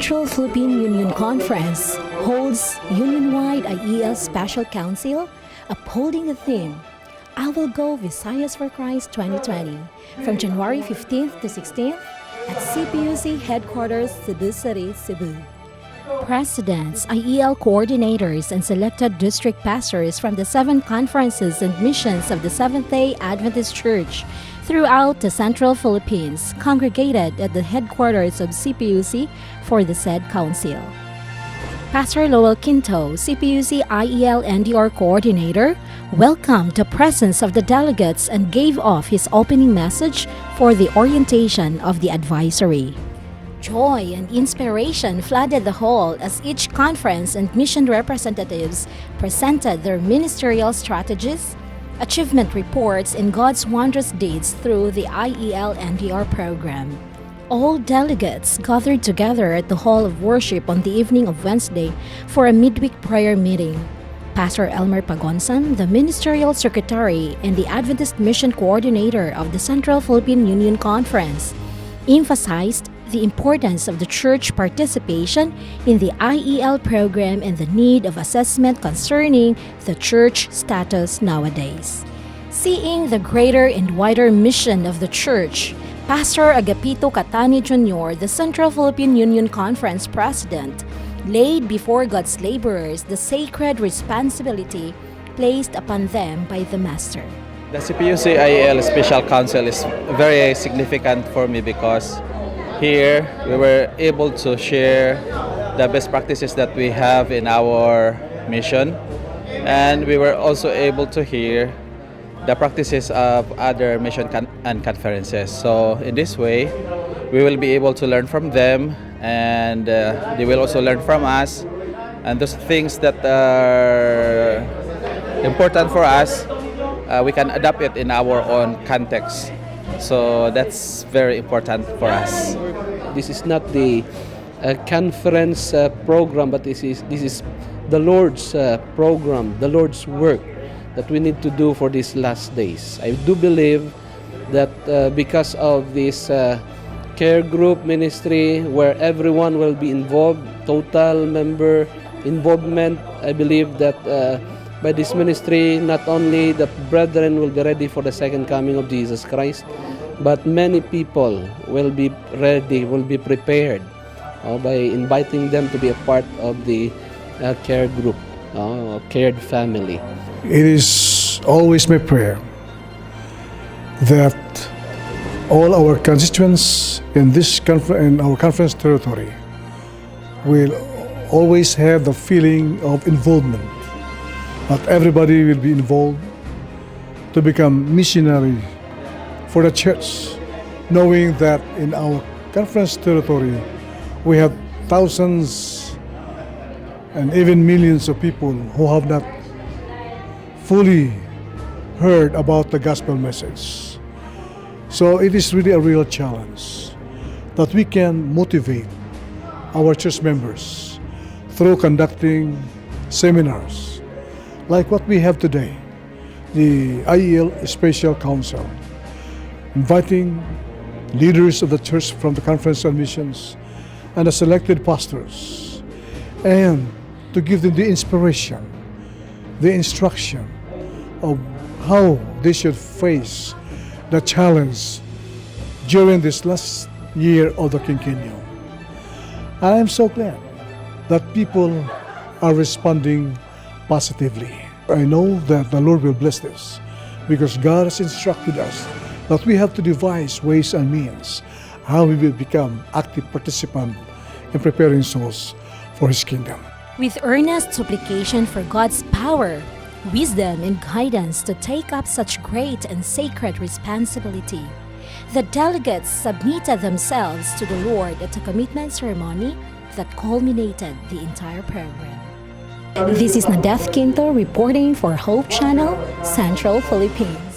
Central Philippine Union Conference holds Union-wide IEL Special Council upholding the theme, I Will Go Visayas for Christ 2020 from January 15th to 16th at CPUC Headquarters, Cebu City, Cebu. Presidents, IEL coordinators, and selected district pastors from the 7 conferences and missions of the Seventh-day Adventist Church throughout the Central Philippines congregated at the headquarters of CPUC for the said council. Pastor Lowell Quinto, CPUC IEL NDR coordinator, welcomed the presence of the delegates and gave off his opening message for the orientation of the advisory. Joy and inspiration flooded the hall as each conference and mission representatives presented their ministerial strategies, achievement reports, and God's wondrous deeds through the IEL NDR program. All delegates gathered together at the Hall of Worship on the evening of Wednesday for a midweek prayer meeting. Pastor Elmer Pagonsan, the Ministerial Secretary and the Adventist Mission Coordinator of the Central Philippine Union Conference, emphasized the importance of the church participation in the IEL program and the need of assessment concerning the church status nowadays. Seeing the greater and wider mission of the church, Pastor Agapito Catani Jr., the Central Philippine Union Conference President, laid before God's laborers the sacred responsibility placed upon them by the Master. The CPUC IEL Special Council is very significant for me because here we were able to share the best practices that we have in our mission, and we were also able to hear the practices of other mission and conferences. So in this way, we will be able to learn from them, and they will also learn from us, and those things that are important for us, we can adapt it in our own context. So that's very important for us. This is not the conference program, but this is the Lord's program, the Lord's work that we need to do for these last days. I do believe that because of this care group ministry where everyone will be involved, total member involvement, I believe that by this ministry, not only the brethren will be ready for the second coming of Jesus Christ, but many people will be ready, will be prepared by inviting them to be a part of the care group, cared family. It is always my prayer that all our constituents in our conference territory will always have the feeling of involvement. Not everybody will be involved to become missionary for the church, knowing that in our conference territory we have thousands and even millions of people who have not fully heard about the gospel message. So it is really a real challenge that we can motivate our church members through conducting seminars like what we have today, the IEL Special Council, inviting leaders of the church from the conference and missions and the selected pastors, and to give them the inspiration, the instruction of how they should face the challenge during this last year of the quinquennium. I am so glad that people are responding positively. I know that the Lord will bless this because God has instructed us that we have to devise ways and means how we will become active participants in preparing souls for His kingdom. With earnest supplication for God's power, wisdom, and guidance to take up such great and sacred responsibility, the delegates submitted themselves to the Lord at a commitment ceremony that culminated the entire program. This is Nadeth Quinto reporting for Hope Channel, Central Philippines.